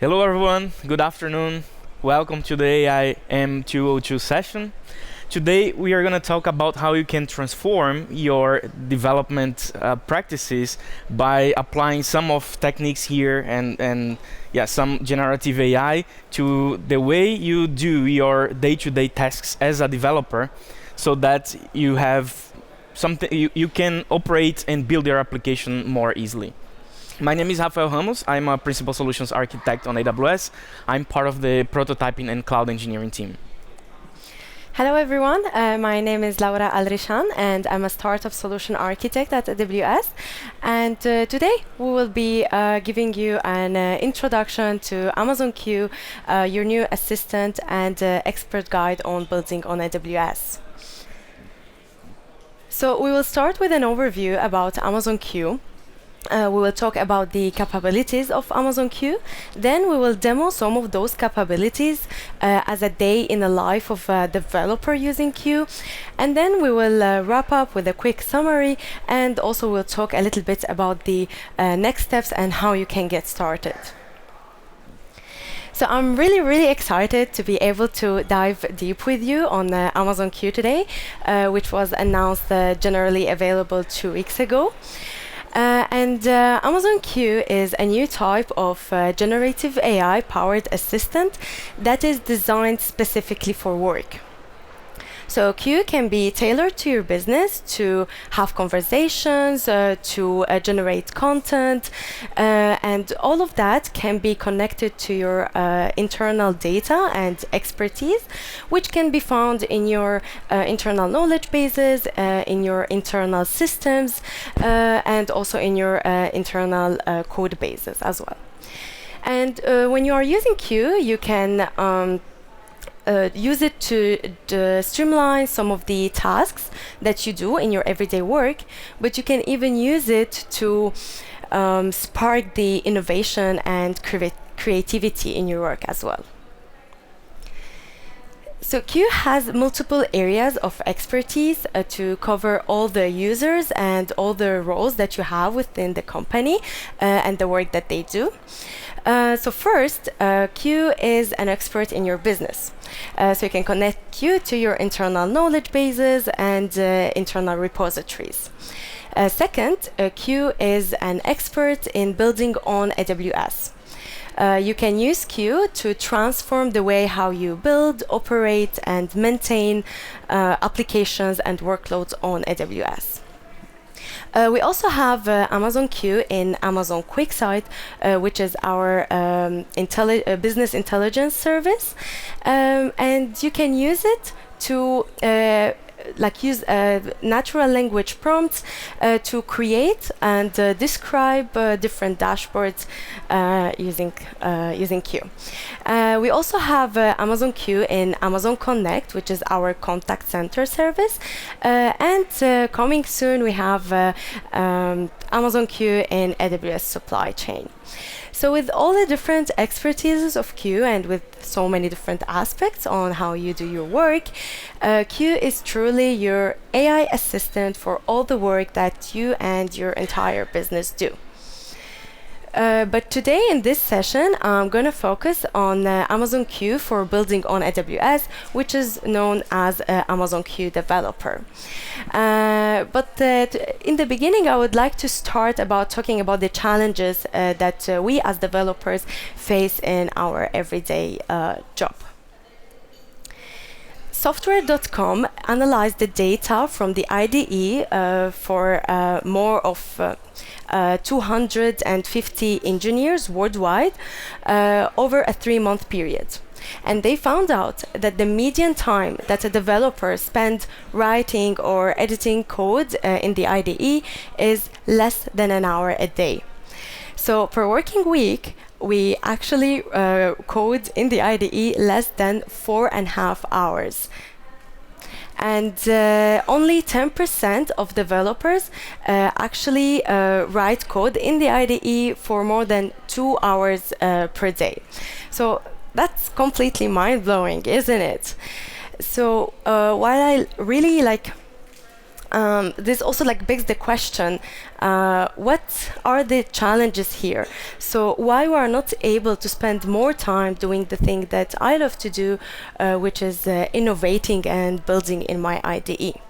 Hello everyone, good afternoon. Welcome to the AIM202 session. Today we are going to talk about how you can transform your development practices by applying some of techniques here and some generative AI to the way you do your day-to-day tasks as a developer, so that you have something you can operate and build your application more easily. My name is Rafael Ramos. I'm a Principal Solutions Architect on AWS. I'm part of the prototyping and cloud engineering team. Hello everyone, my name is Laura Alrishan and I'm a Startup Solution Architect at AWS. And today we will be giving you an introduction to Amazon Q, your new assistant and expert guide on building on AWS. So we will start with an overview about Amazon Q. We will talk about the capabilities of Amazon Q. Then we will demo some of those capabilities as a day in the life of a developer using Q. And then we will wrap up with a quick summary, and also we'll talk a little bit about the next steps and how you can get started. So I'm really excited to be able to dive deep with you on Amazon Q today, which was announced generally available 2 weeks ago. Amazon Q is a new type of generative AI-powered assistant that is designed specifically for work. So Q can be tailored to your business to have conversations, to generate content, and all of that can be connected to your internal data and expertise, which can be found in your internal knowledge bases, in your internal systems, and also in your internal code bases as well. And when you are using Q, you can use it to streamline some of the tasks that you do in your everyday work, but you can even use it to spark the innovation and creativity in your work as well. So Q has multiple areas of expertise to cover all the users and all the roles that you have within the company and the work that they do. So first, Q is an expert in your business. So you can connect Q to your internal knowledge bases and internal repositories. Second, Q is an expert in building on AWS. You can use Q to transform the way how you build, operate, and maintain applications and workloads on AWS. We also have Amazon Q in Amazon QuickSight, which is our business intelligence service. And you can use it to use natural language prompts to create and describe different dashboards using Q. We also have Amazon Q in Amazon Connect, which is our contact center service. And coming soon, we have Amazon Q in AWS Supply Chain. So with all the different expertises of Q and with so many different aspects on how you do your work, Q is truly your AI assistant for all the work that you and your entire business do. But today in this session, I'm going to focus on Amazon Q for building on AWS, which is known as Amazon Q Developer. But in the beginning, I would like to start about talking about the challenges that we as developers face in our everyday job. Software.com analyzed the data from the IDE for more of 250 engineers worldwide over a 3-month period. And they found out that the median time that a developer spends writing or editing code in the IDE is less than an hour a day. So per working week, we actually code in the IDE less than 4.5 hours. And only 10% of developers actually write code in the IDE for more than 2 hours per day. So that's completely mind-blowing, isn't it? So while I really this also begs the question, what are the challenges here? So why we are not able to spend more time doing the thing that I love to do, which is innovating and building in my IDE?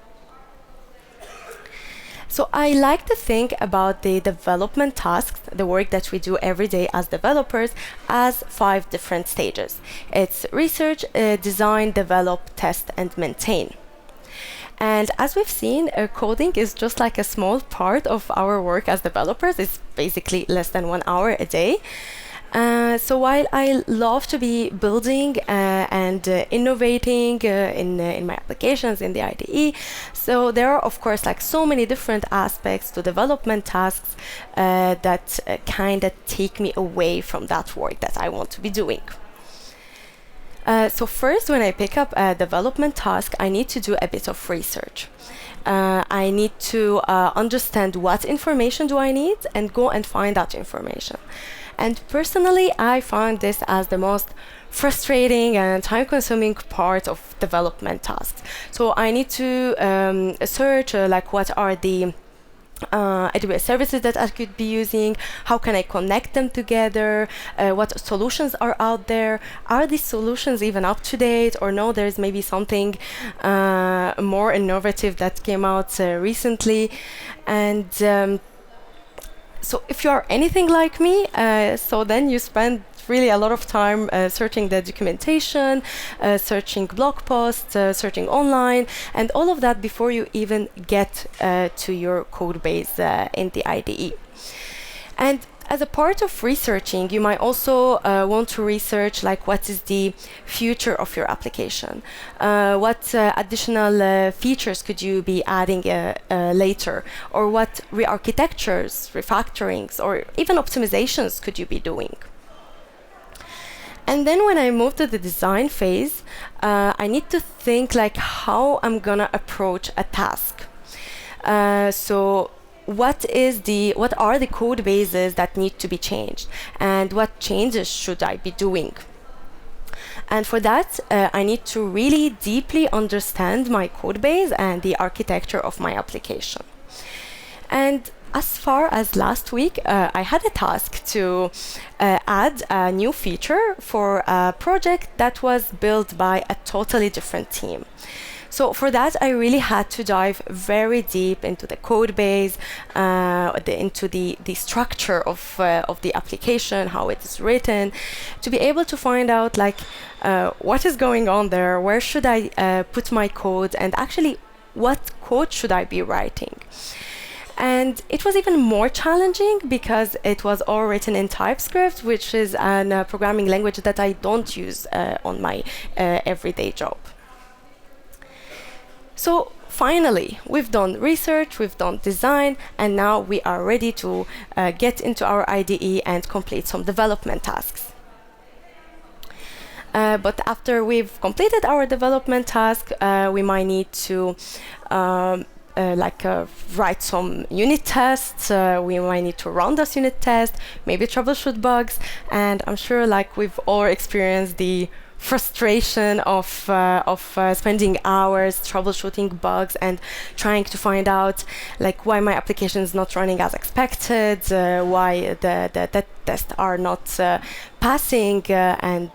So I like to think about the development tasks, the work that we do every day as developers, as 5 different stages. It's research, design, develop, test, and maintain. And as we've seen, coding is just a small part of our work as developers. It's basically less than 1 hour a day. So while I love to be building and innovating in my applications in the IDE, so there are of course so many different aspects to development tasks that kind of take me away from that work that I want to be doing. So first, when I pick up a development task, I need to do a bit of research. I need to understand what information do I need and go and find that information. And personally, I find this as the most frustrating and time-consuming part of development tasks. So I need to search what are the AWS services that I could be using, how can I connect them together, what solutions are out there, are these solutions even up to date, or no, there's maybe something more innovative that came out recently. And so if you are anything like me, so then you spend really a lot of time searching the documentation, searching blog posts, searching online, and all of that before you even get to your code base in the IDE. And as a part of researching, you might also want to research what is the future of your application, what additional features could you be adding later, or what re-architectures, refactorings, or even optimizations could you be doing. And then when I move to the design phase, I need to think how I'm gonna approach a task. So what are the code bases that need to be changed, and what changes should I be doing? And for that, I need to really deeply understand my code base and the architecture of my application. And as far as last week, I had a task to add a new feature for a project that was built by a totally different team. So for that, I really had to dive very deep into the code base, into the structure of the application, how it is written, to be able to find out what is going on there, where should I put my code, and actually what code should I be writing. And it was even more challenging because it was all written in TypeScript, which is a programming language that I don't use on my everyday job. So finally, we've done research, we've done design, and now we are ready to get into our IDE and complete some development tasks. But after we've completed our development task, we might need to write some unit tests. We might need to run this unit test, maybe troubleshoot bugs, and I'm sure we've all experienced the frustration of spending hours troubleshooting bugs and trying to find out why my application is not running as expected, why the tests are not passing, and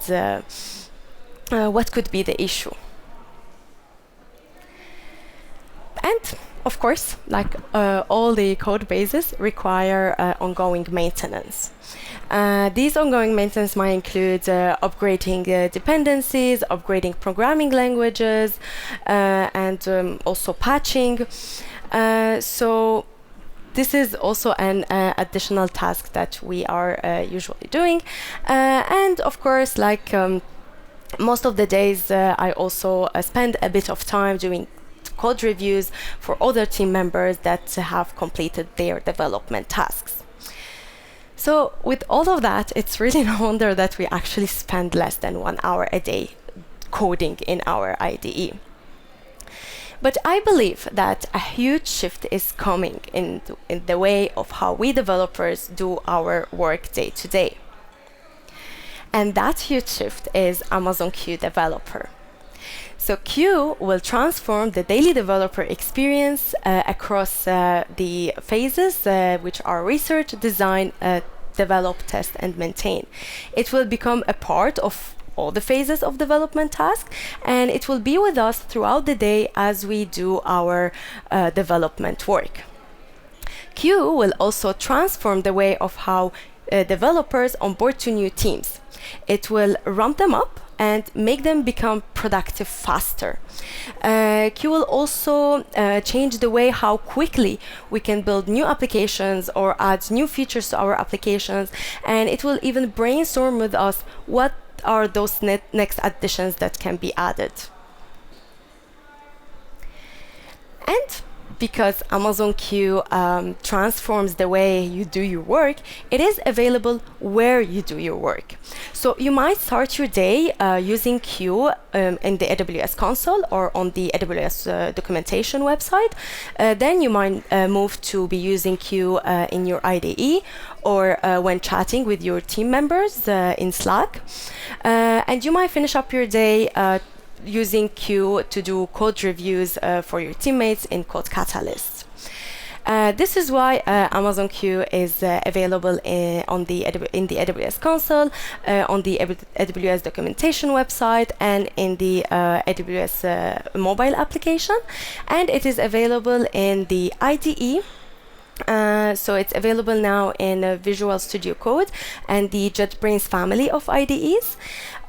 what could be the issue. And of course, all the code bases require ongoing maintenance. These ongoing maintenance might include upgrading dependencies, upgrading programming languages, and also patching. So this is also an additional task that we are usually doing. And of course, most of the days, I also spend a bit of time doing code reviews for other team members that have completed their development tasks. So with all of that, it's really no wonder that we actually spend less than 1 hour a day coding in our IDE. But I believe that a huge shift is coming in the way of how we developers do our work day to day. And that huge shift is Amazon Q Developer. So Q will transform the daily developer experience across the phases, which are research, design, develop, test, and maintain. It will become a part of all the phases of development task, and it will be with us throughout the day as we do our development work. Q will also transform the way of how developers onboard to new teams. It will ramp them up and make them become productive faster. Q will also change the way how quickly we can build new applications or add new features to our applications, and it will even brainstorm with us what are those next additions that can be added. And because Amazon Q transforms the way you do your work, it is available where you do your work. So you might start your day using Q in the AWS console or on the AWS documentation website. Then you might move to be using Q in your IDE or when chatting with your team members in Slack. And you might finish up your day using Q to do code reviews for your teammates in Code Catalyst. This is why Amazon Q is available in the AWS console, on the AWS documentation website, and in the AWS mobile application. And it is available in the IDE. So it's available now in Visual Studio Code and the JetBrains family of IDEs.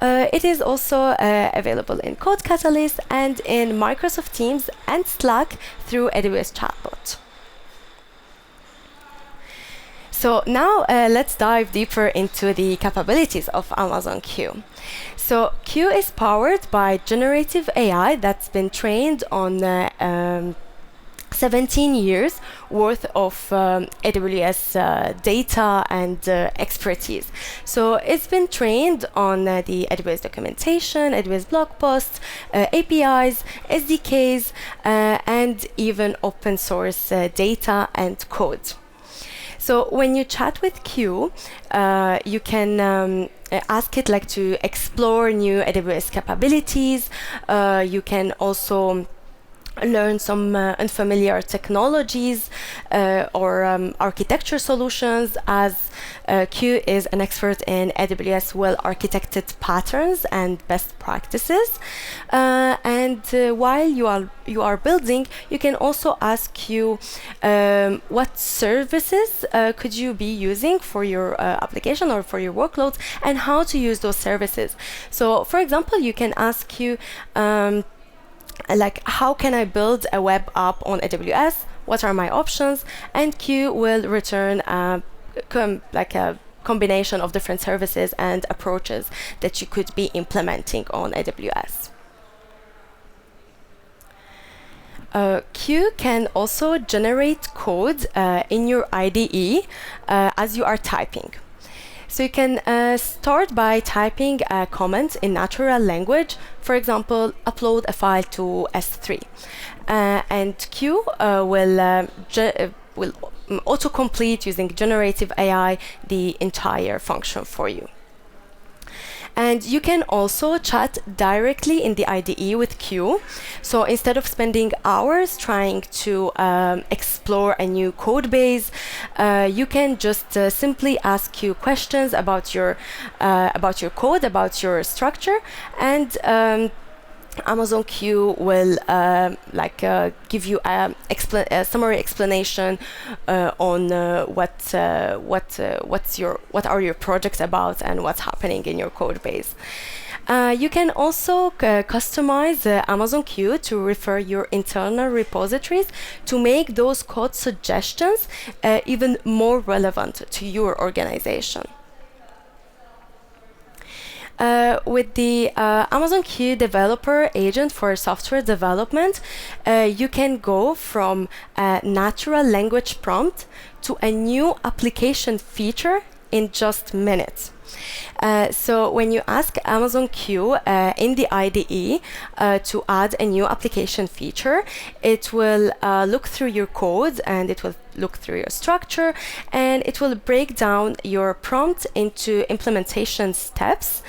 It is also available in Code Catalyst and in Microsoft Teams and Slack through AWS Chatbot. So now let's dive deeper into the capabilities of Amazon Q. So Q is powered by generative AI that's been trained on 17 years worth of AWS data and expertise. So it's been trained on the AWS documentation, AWS blog posts, APIs, SDKs, and even open source data and code. So when you chat with Q, you can ask it like to explore new AWS capabilities. You can also learn some unfamiliar technologies or architecture solutions, as Q is an expert in AWS well-architected patterns and best practices. And while you are building, you can also ask Q what services could you be using for your application or for your workloads, and how to use those services. So, for example, you can ask Q like, how can I build a web app on AWS? What are my options? And Q will return like a combination of different services and approaches that you could be implementing on AWS. Q can also generate code in your IDE as you are typing. So you can start by typing a comment in natural language. For example, upload a file to S3. And Q will autocomplete using generative AI the entire function for you. And you can also chat directly in the IDE with Q. So instead of spending hours trying to explore a new code base, you can just simply ask Q questions about your code, about your structure, and Amazon Q will give you a summary explanation on what are your projects about and what's happening in your code base. You can also customize Amazon Q to refer your internal repositories to make those code suggestions even more relevant to your organization. With the Amazon Q developer agent for software development, you can go from a natural language prompt to a new application feature in just minutes. So when you ask Amazon Q in the IDE to add a new application feature, it will look through your code and it will look through your structure, and it will break down your prompt into implementation steps.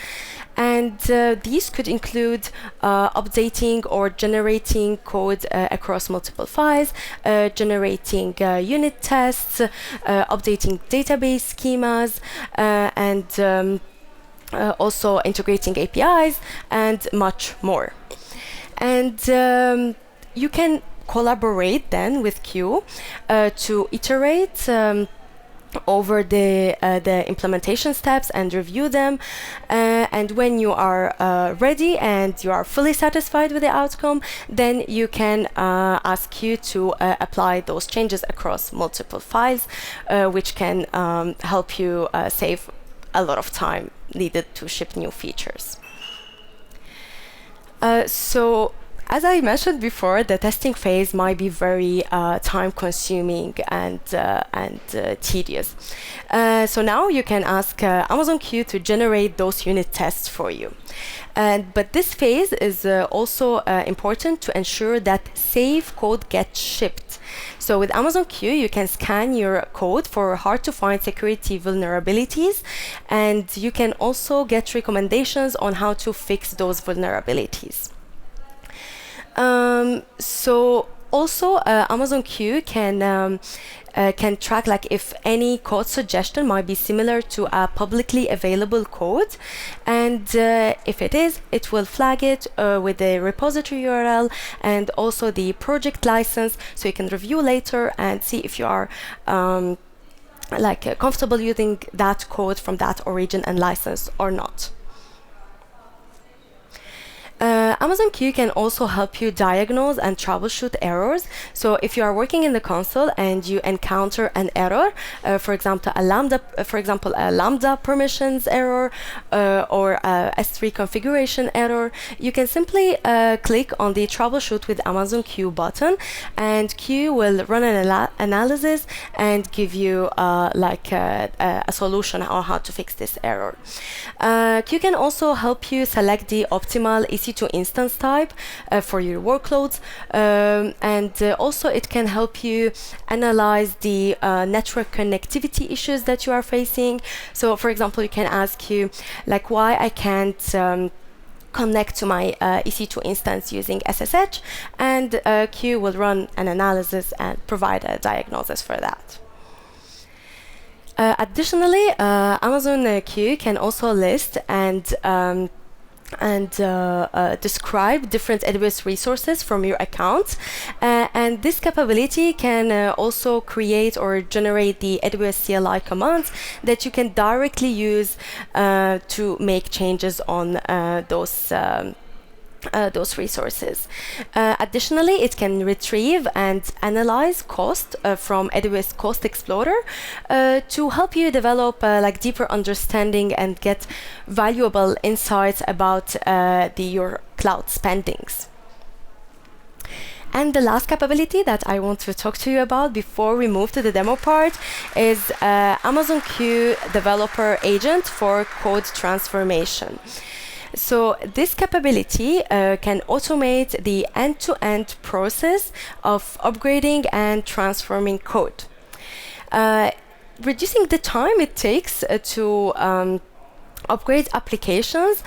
And these could include updating or generating code across multiple files, generating unit tests, updating database schemas, and also integrating APIs, and much more. And you can collaborate then with Q to iterate over the implementation steps and review them. And when you are ready and you are fully satisfied with the outcome, then you can ask Q to apply those changes across multiple files, which can help you save a lot of time needed to ship new features. So as I mentioned before, the testing phase might be very time-consuming and tedious. So now you can ask Amazon Q to generate those unit tests for you. But this phase is also important to ensure that safe code gets shipped. So with Amazon Q, you can scan your code for hard-to-find security vulnerabilities, and you can also get recommendations on how to fix those vulnerabilities. So also Amazon Q can track like if any code suggestion might be similar to a publicly available code, and if it is, it will flag it with the repository URL and also the project license, so you can review later and see if you are comfortable using that code from that origin and license or not. Amazon Q can also help you diagnose and troubleshoot errors. So if you are working in the console and you encounter an error, for example, a Lambda permissions error or a S3 configuration error, you can simply click on the Troubleshoot with Amazon Q button, and Q will run an analysis and give you a solution on how to fix this error. Q can also help you select the optimal EC2 instance type for your workloads, and also it can help you analyze the network connectivity issues that you are facing. So for example, you can ask Q like why I can't connect to my EC2 instance using SSH, and Q will run an analysis and provide a diagnosis for that. Additionally, Amazon Q can also list and describe different AWS resources from your account, and this capability can also create or generate the AWS CLI commands that you can directly use to make changes on those resources. Additionally, it can retrieve and analyze cost from AWS Cost Explorer to help you develop deeper understanding and get valuable insights about your cloud spendings. And the last capability that I want to talk to you about before we move to the demo part is Amazon Q Developer Agent for code transformation. So this capability can automate the end-to-end process of upgrading and transforming code, reducing the time it takes to upgrade applications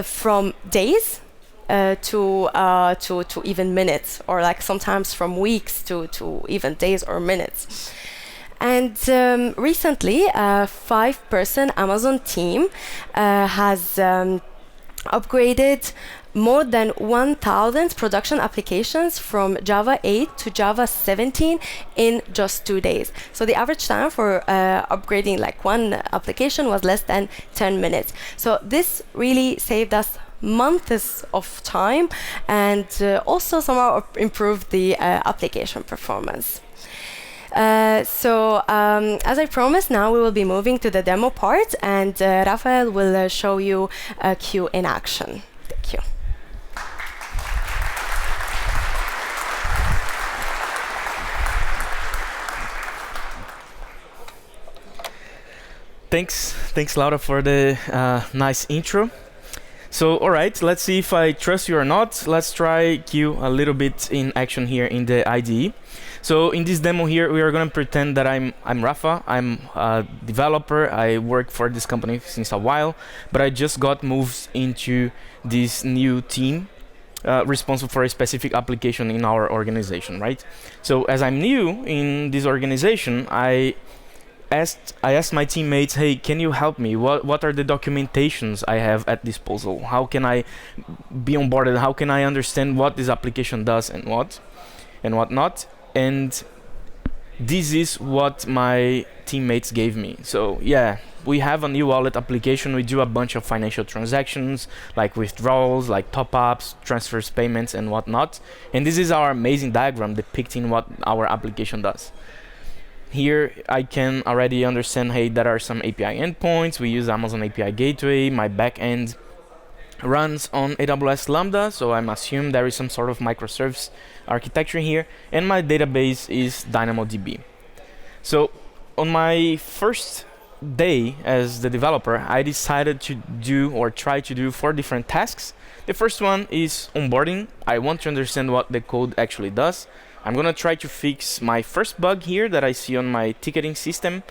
from days to even minutes, or sometimes from weeks to even days or minutes. And recently, a 5-person Amazon team has upgraded more than 1,000 production applications from Java 8 to Java 17 in just 2 days. So the average time for upgrading one application was less than 10 minutes. So this really saved us months of time and also somehow improved the application performance. So as I promised, now we will be moving to the demo part, and Rafael will show you Q in action. Thank you. Thanks Laura for the nice intro. So, all right, let's see if I trust you or not. Let's try Q a little bit in action here in the IDE. So in this demo here, we are going to pretend that I'm Rafa. I'm a developer. I work for this company since a while, but I just got moved into this new team responsible for a specific application in our organization, right? So as I'm new in this organization, I asked my teammates, hey, can you help me? What are the documentations I have at disposal? How can I be onboarded? How can I understand what this application does and what not? And this is what my teammates gave me. So yeah, we have a new wallet application. We do a bunch of financial transactions, like withdrawals, like top-ups, transfers, payments, and whatnot. And this is our amazing diagram depicting what our application does. Here I can already understand, hey, there are some API endpoints. We use Amazon API Gateway. My backend runs on AWS Lambda, so I'm assuming there is some sort of microservice architecture here. And my database is DynamoDB. So on my first day as the developer, I decided to do or try to do 4 different tasks. The first one is onboarding. I want to understand what the code actually does. I'm gonna try to fix my first bug here that I see on my ticketing system.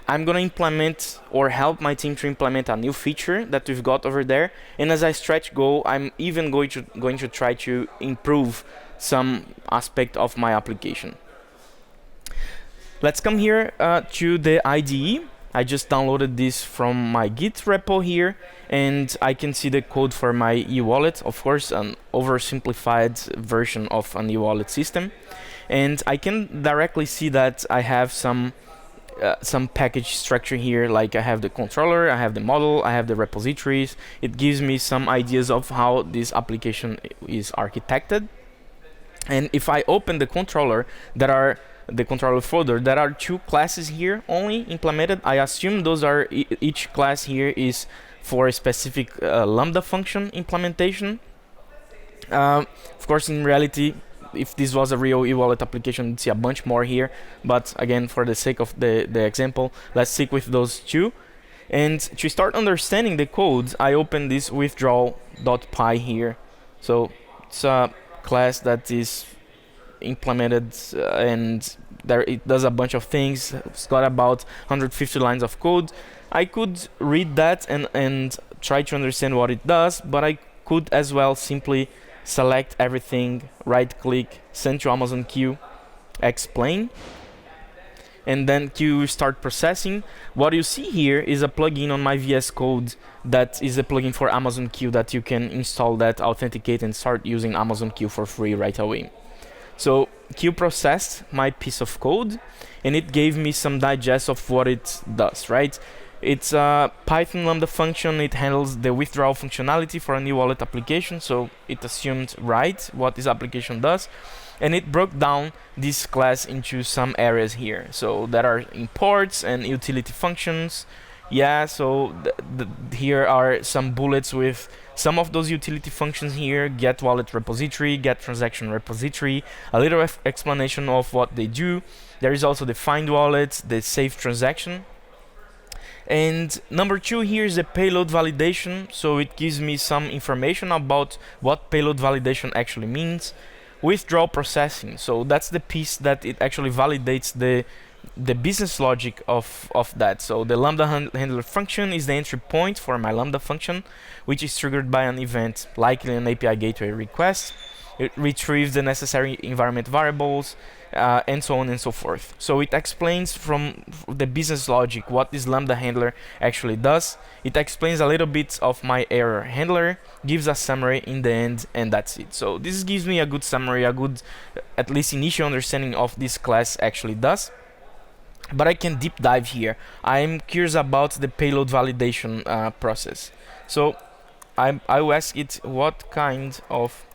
I'm gonna implement or help my team to implement a new feature that we've got over there. And as I stretch goal, I'm even going to try to improve some aspect of my application. Let's come here to the IDE. I just downloaded this from my Git repo here, and I can see the code for my e-wallet. Of course, an oversimplified version of an e-wallet system. And I can directly see that I have some package structure here, like I have the controller, I have the model, I have the repositories. It gives me some ideas of how this application is architected. And if I open the controller, the controller folder, there are 2 classes here only implemented. I assume those are each class here is for a specific Lambda function implementation. Of course, in reality, if this was a real e-wallet application, you'd see a bunch more here. But again, for the sake of the example, let's stick with those 2. And to start understanding the codes, I open this withdrawal.py here. So it's a class that is implemented and there it does a bunch of things. It's got about 150 lines of code. I could read that and try to understand what it does, but I could as well simply select everything, right click, send to Amazon Q, explain, and then Q start processing. What you see here is a plugin on my VS Code that is a plugin for Amazon Q that you can install, that authenticate and start using Amazon Q for free right away. So Q processed my piece of code and it gave me some digest of what it does, right? It's a Python Lambda function. It handles the withdrawal functionality for a new wallet application, so it assumed right what this application does. And it broke down this class into some areas here. So there are imports and utility functions. Yeah, so here are some bullets with some of those utility functions here: get wallet repository, get transaction repository, a little explanation of what they do. There is also the find wallet, the save transaction. And number 2 here is the payload validation. So it gives me some information about what payload validation actually means. Withdrawal processing, so that's the piece that it actually validates the business logic of that. So the Lambda handler function is the entry point for my Lambda function, which is triggered by an event, likely an API gateway request. It retrieves the necessary environment variables, and so on and so forth. So it explains from the business logic what this Lambda handler actually does. It explains a little bit of my error handler, gives a summary in the end, and that's it. So this gives me a good summary, a good at least initial understanding of this class actually does. But I can deep dive here. I'm curious about the payload validation process. So I will ask it what kind of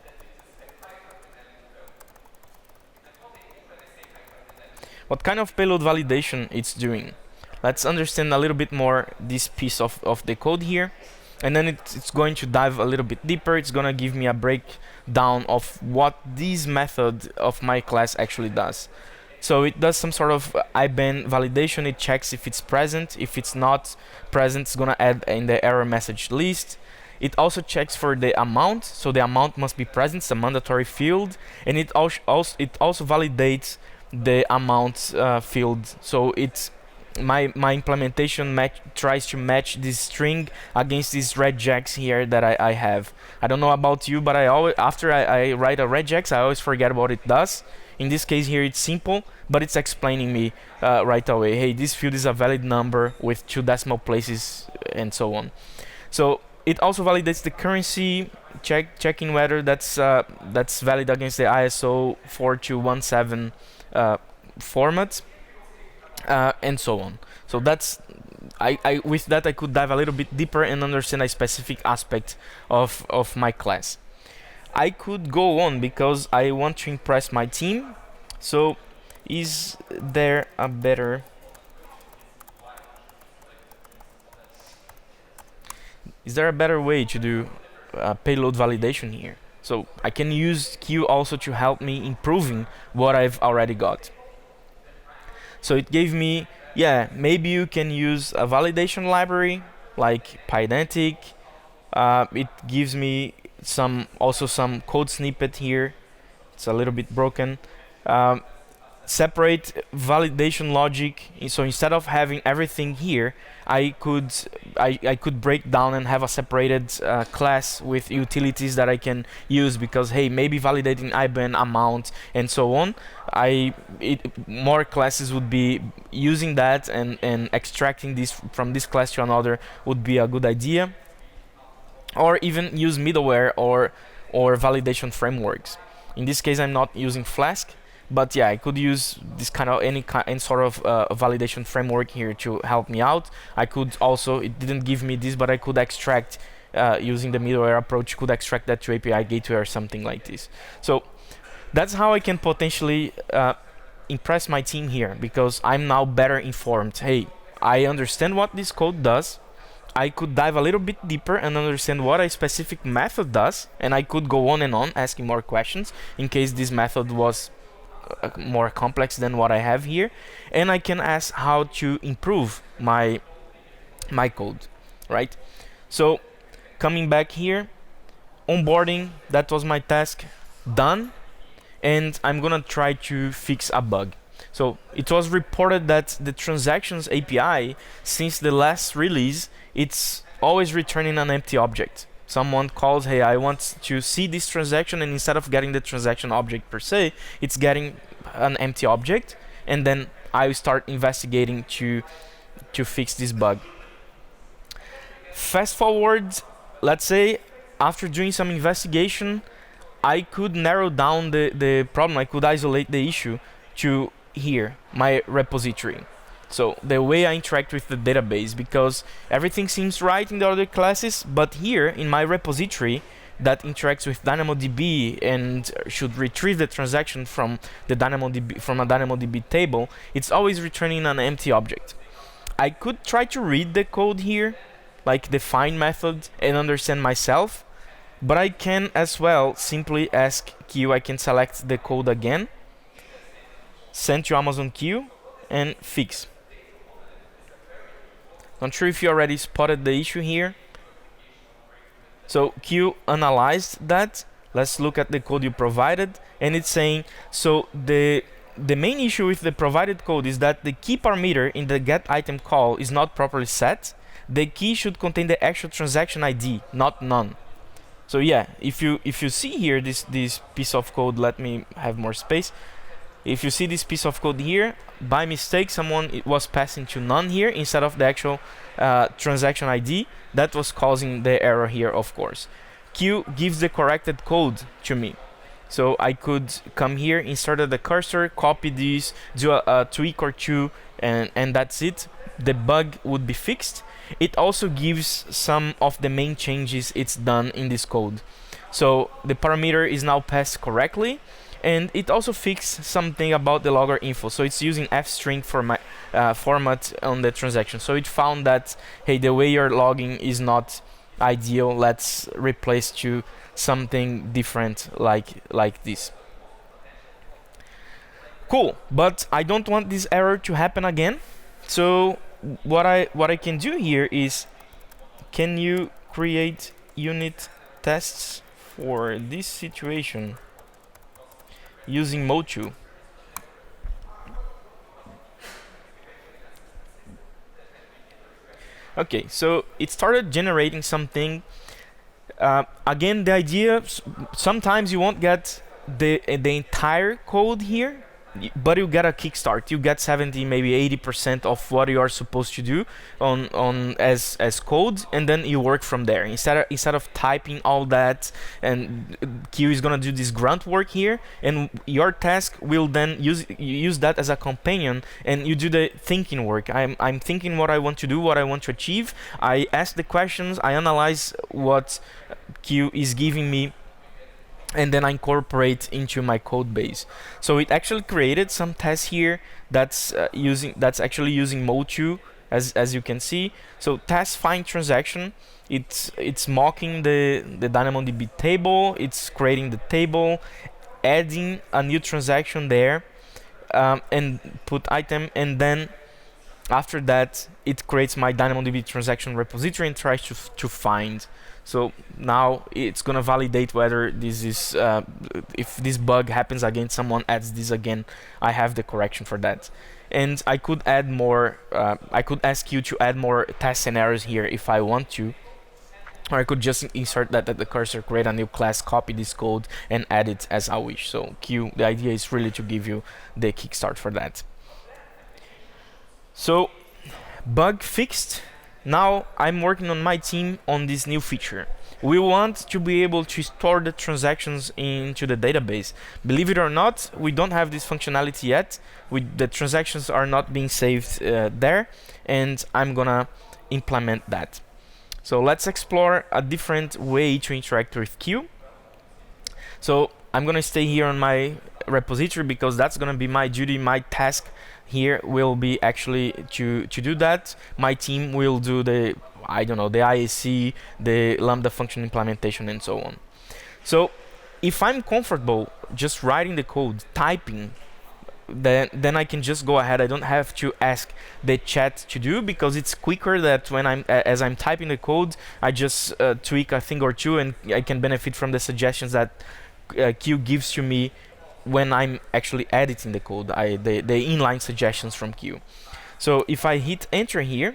payload validation it's doing. Let's understand a little bit more this piece of the code here, and then it's going to dive a little bit deeper. It's gonna give me a breakdown of what this method of my class actually does. So it does some sort of IBAN validation. It checks if it's present. If it's not present, it's gonna add in the error message list. It also checks for the amount, so the amount must be present, it's a mandatory field, and it also validates the amount field. So it's my implementation tries to match this string against these regex here that I have. I don't know about you, but I always, after I write a regex, I always forget what it does. In this case here, it's simple, but it's explaining me right away, hey, this field is a valid number with 2 decimal places and so on. So it also validates the currency, checking whether that's valid against the ISO 4217 format, and so on. So that's with that I could dive a little bit deeper and understand a specific aspect of my class. I could go on because I want to impress my team. So is there a better way to do payload validation here? So I can use Q also to help me improving what I've already got. So it gave me, yeah, maybe you can use a validation library like Pydantic. It gives me some code snippet here. It's a little bit broken. Separate validation logic. So instead of having everything here, I could break down and have a separated class with utilities that I can use, because hey, maybe validating IBAN amount and so on, more classes would be using that, and extracting this from this class to another would be a good idea. Or even use middleware or validation frameworks. In this case, I'm not using Flask, but yeah, I could use this kind of any sort of validation framework here to help me out. I could also, it didn't give me this, but I could extract using the middleware approach, could extract that to API gateway or something like this. So that's how I can potentially impress my team here, because I'm now better informed. Hey, I understand what this code does. I could dive a little bit deeper and understand what a specific method does, and I could go on and on asking more questions in case this method was more complex than what I have here, and I can ask how to improve my code, right? So coming back here, onboarding, that was my task done, and I'm gonna try to fix a bug. So it was reported that the transactions API, since the last release, it's always returning an empty object. Someone calls, hey, I want to see this transaction, and instead of getting the transaction object per se, it's getting an empty object, and then I start investigating to fix this bug. Fast forward, let's say after doing some investigation, I could narrow down the problem. I could isolate the issue to here, my repository. So the way I interact with the database, because everything seems right in the other classes, but here in my repository that interacts with DynamoDB and should retrieve the transaction from the DynamoDB, from a DynamoDB table, it's always returning an empty object. I could try to read the code here, like the find method, and understand myself, but I can as well simply ask Q. I can select the code again, send to Amazon Q, and fix. Not sure if you already spotted the issue here. So Q analyzed that. Let's look at the code you provided, and it's saying, so the main issue with the provided code is that the key parameter in the get item call is not properly set. The key should contain the actual transaction ID, not none. So yeah, if you see here this piece of code, let me have more space. If you see this piece of code here, by mistake it was passing to none here instead of the actual transaction ID. That was causing the error here, of course. Q gives the corrected code to me. So I could come here, insert the cursor, copy this, do a tweak or two, and that's it. The bug would be fixed. It also gives some of the main changes it's done in this code. So the parameter is now passed correctly, and it also fixed something about the logger info. So it's using fstring format on the transaction. So it found that, hey, the way you're logging is not ideal. Let's replace to something different like this. Cool, but I don't want this error to happen again. So what I can do here is, can you create unit tests for this situation using AIM202. Okay, so it started generating something. Again, the idea, sometimes you won't get the entire code here, but you get a kickstart. You get 70, maybe 80% of what you are supposed to do on as code, and then you work from there. Instead of typing all that, and Q is gonna do this grunt work here, and your task will then use that as a companion, and you do the thinking work. I'm thinking what I want to do, what I want to achieve. I ask the questions, I analyze what Q is giving me, and then I incorporate into my code base. So it actually created some tests here that's actually using AIM202, as you can see. So test find transaction, it's mocking the DynamoDB table, it's creating the table, adding a new transaction there, and put item, and then after that it creates my DynamoDB transaction repository and tries to find. So now it's gonna validate whether this is if this bug happens again, someone adds this again, I have the correction for that. And I could add more. I could ask you to add more test scenarios here if I want to, or I could just insert that at the cursor, create a new class, copy this code, and add it as I wish. So Q, the idea is really to give you the kickstart for that. So bug fixed. Now I'm working on my team on this new feature. We want to be able to store the transactions into the database. Believe it or not, we don't have this functionality yet. The transactions are not being saved there, and I'm gonna implement that. So let's explore a different way to interact with Q. So I'm gonna stay here on my repository because that's gonna be my duty, my task here will be actually to do that. My team will do the, I don't know, the IAC, the Lambda function implementation, and so on. So if I'm comfortable just writing the code, typing, then I can just go ahead. I don't have to ask the chat to do, because it's quicker that when as I'm typing the code, I just tweak a thing or two, and I can benefit from the suggestions that Q gives to me when I'm actually editing the code, the inline suggestions from Q. So if I hit enter here,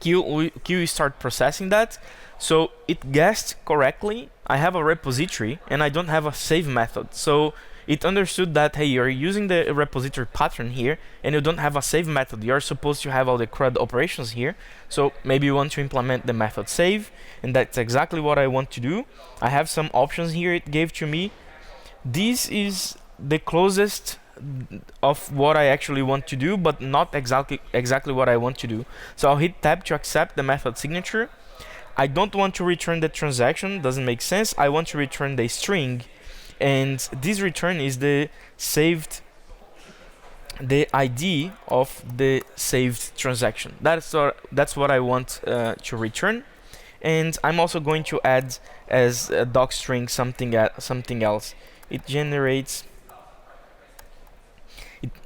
Q start processing that. So it guessed correctly. I have a repository and I don't have a save method. So it understood that, hey, you're using the repository pattern here and you don't have a save method. You're supposed to have all the CRUD operations here. So maybe you want to implement the method save, and that's exactly what I want to do. I have some options here it gave to me. This is the closest of what I actually want to do, but not exactly what I want to do. So I'll hit tab to accept the method signature. I don't want to return the transaction, doesn't make sense. I want to return the string, and this return is the ID of the saved transaction. That's what I want to return. And I'm also going to add as a docstring something else. It generates.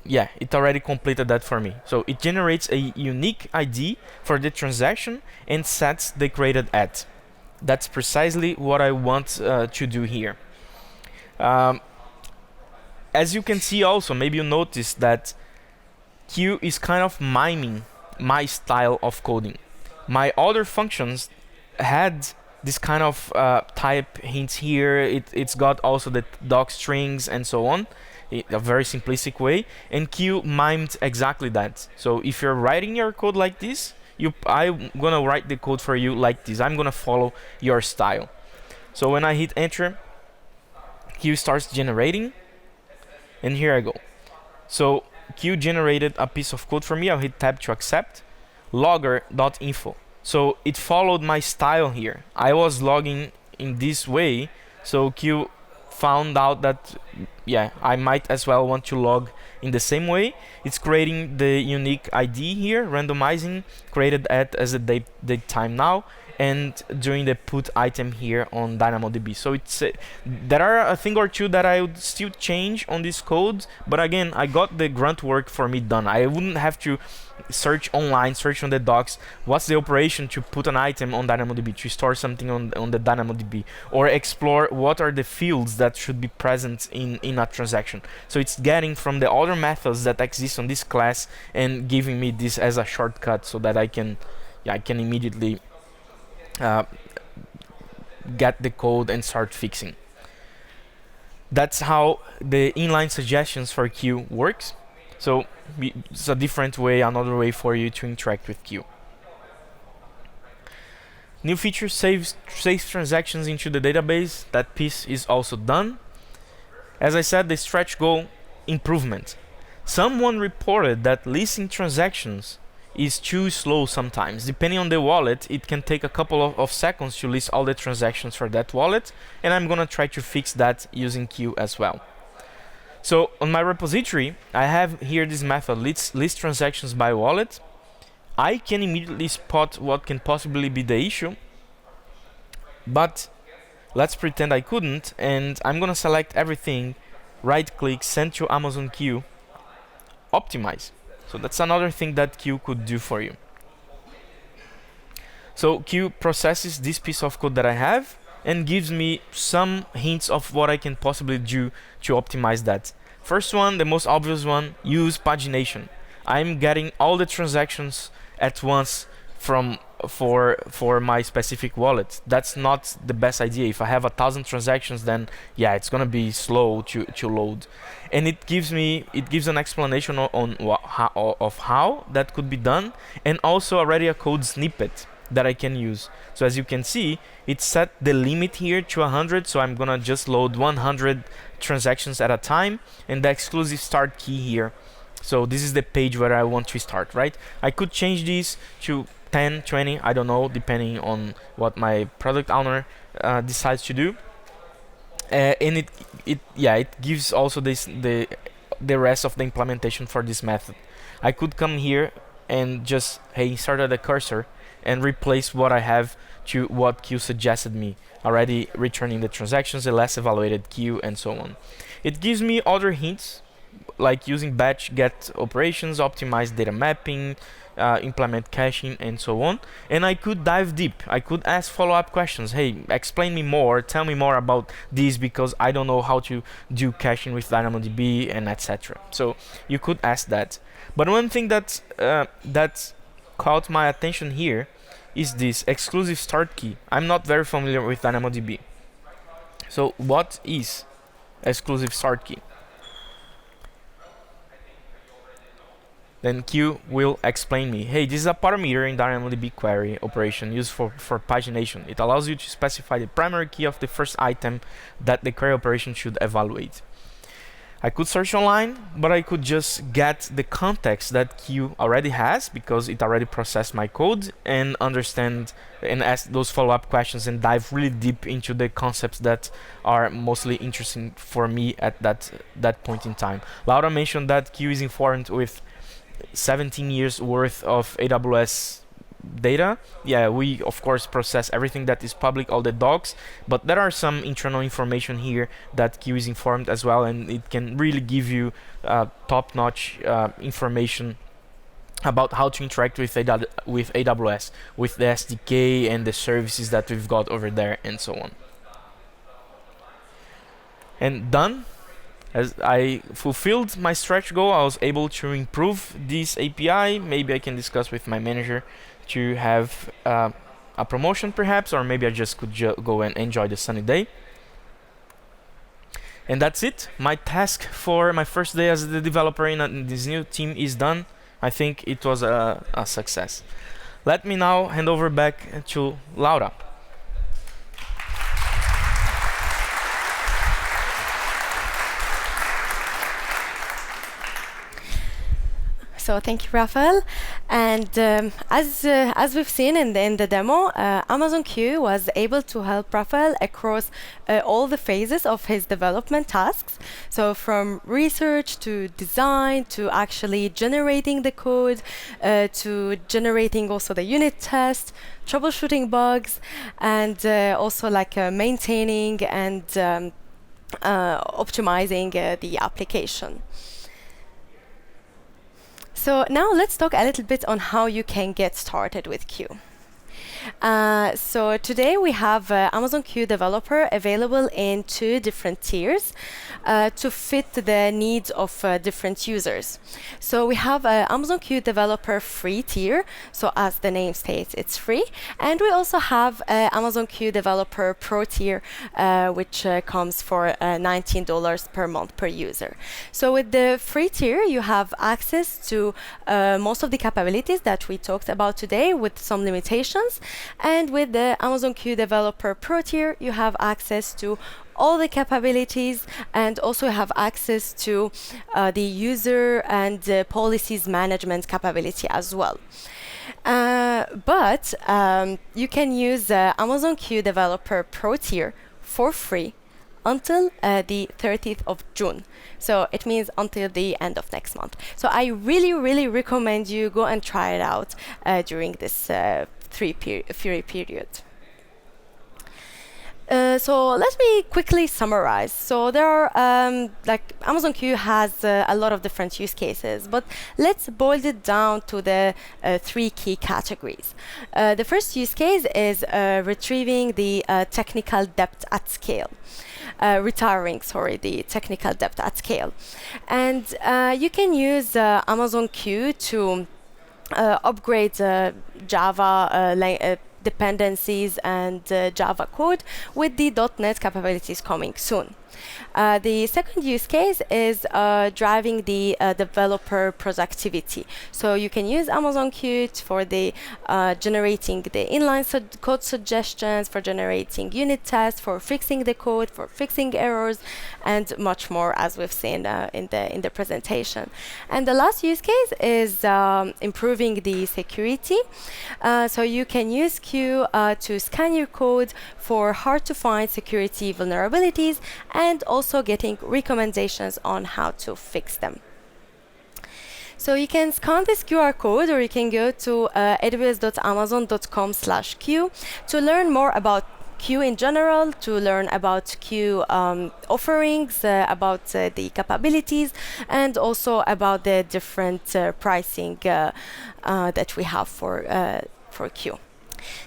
It already completed that for me. So it generates a unique ID for the transaction and sets the created at. That's precisely what I want to do here. As you can see also, maybe you noticed that Q is kind of miming my style of coding. My other functions had this kind of type hints here. It's got also the doc strings and so on, a very simplistic way, and Q mimed exactly that. So if you're writing your code like this, I'm gonna write the code for you like this. I'm gonna follow your style. So when I hit enter, Q starts generating, and here I go. So Q generated a piece of code for me. I'll hit tab to accept. Logger.info. So it followed my style here. I was logging in this way, so Q found out that, yeah, I might as well want to log in the same way. It's creating the unique ID here, randomizing, created as a date time now, and doing the put item here on DynamoDB. So it's there are a thing or two that I would still change on this code, but again, I got the grunt work for me done. I wouldn't have to search online, search on the docs, what's the operation to put an item on DynamoDB, to store something on the DynamoDB, or explore what are the fields that should be present in a transaction. So it's getting from the other methods that exist on this class and giving me this as a shortcut so that I can immediately get the code and start fixing. That's how the inline suggestions for Q works. So it's a different way, another way for you to interact with Q. New feature saves transactions into the database. That piece is also done. As I said, the stretch goal improvement. Someone reported that listing transactions is too slow sometimes. Depending on the wallet, it can take a couple of seconds to list all the transactions for that wallet, and I'm gonna try to fix that using Q as well. So on my repository, I have here this method, list transactions by wallet. I can immediately spot what can possibly be the issue, but let's pretend I couldn't, and I'm gonna select everything, right click, send to Amazon Q, optimize. So that's another thing that Q could do for you. So Q processes this piece of code that I have and gives me some hints of what I can possibly do to optimize that. First one, the most obvious one, use pagination. I'm getting all the transactions at once for my specific wallet. That's not the best idea. If I have 1,000 transactions, then yeah, it's gonna be slow to load. And it gives an explanation on how that could be done, and also already a code snippet that I can use. So as you can see, it set the limit here to 100, so I'm gonna just load 100 transactions at a time, and the exclusive start key here. So this is the page where I want to start, right? I could change this to 10, 20, I don't know, depending on what my product owner decides to do. And it gives also the rest of the implementation for this method. I could come here and just insert the cursor and replace what I have to what Q suggested me, already returning the transactions, the last evaluated Q, and so on. It gives me other hints, like using batch get operations, optimize data mapping, implement caching, and so on. And I could dive deep. I could ask follow-up questions. Hey, explain me more, tell me more about this, because I don't know how to do caching with DynamoDB, and etc. So you could ask that. But one thing that caught my attention here is this exclusive start key. I'm not very familiar with DynamoDB. So what is exclusive start key? Then Q will explain me, hey, this is a parameter in DynamoDB query operation used for pagination. It allows you to specify the primary key of the first item that the query operation should evaluate. I could search online, but I could just get the context that Q already has, because it already processed my code, and understand and ask those follow-up questions and dive really deep into the concepts that are mostly interesting for me at that point in time. Laura mentioned that Q is informed with 17 years worth of AWS data. Yeah, we of course process everything that is public, all the docs, but there are some internal information here that Q is informed as well, and it can really give you top-notch information about how to interact with AWS, with the SDK and the services that we've got over there, and so on. And done. As I fulfilled my stretch goal, I was able to improve this API. Maybe I can discuss with my manager to have a promotion perhaps, or maybe I just could go and enjoy the sunny day. And that's it. My task for my first day as the developer in this new team is done. I think it was a success. Let me now hand over back to Laura. So thank you, Rafael. And as we've seen in the demo, Amazon Q was able to help Rafael across all the phases of his development tasks. So from research to design to actually generating the code to generating also the unit test, troubleshooting bugs, and also like maintaining and optimizing the application. So now let's talk a little bit on how you can get started with Q. So today we have Amazon Q Developer available in 2 different tiers to fit the needs of different users. So we have Amazon Q Developer free tier. So as the name states, it's free. And we also have Amazon Q Developer Pro tier, which comes for $19 per month per user. So with the free tier, you have access to most of the capabilities that we talked about today with some limitations. And with the Amazon Q Developer Pro tier, you have access to all the capabilities and also have access to the user and policies management capability as well. But you can use Amazon Q Developer Pro tier for free until the 30th of June. So it means until the end of next month. So I really recommend you go and try it out during this free period. So let me quickly summarize. So there are like Amazon Q has a lot of different use cases, but let's boil it down to the 3 key categories. The first use case is retrieving the technical debt at scale. Retiring, the technical debt at scale. And you can use Amazon Q to upgrade Java dependencies and Java code with the .NET capabilities coming soon. The second use case is driving the developer productivity. So you can use Amazon Q for the generating the inline code suggestions, for generating unit tests, for fixing the code, for fixing errors, and much more, as we've seen in the presentation. And the last use case is improving the security. So you can use Q to scan your code for hard to find security vulnerabilities and also getting recommendations on how to fix them. So you can scan this QR code, or you can go to aws.amazon.com/Q to learn more about Q in general, to learn about Q offerings, about the capabilities, and also about the different pricing that we have for Q.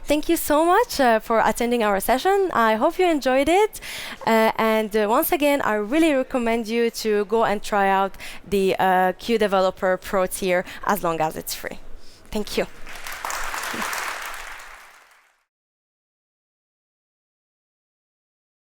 Thank you so much for attending our session. I hope you enjoyed it. And once again, I really recommend you to go and try out the Q Developer Pro tier as long as it's free. Thank you.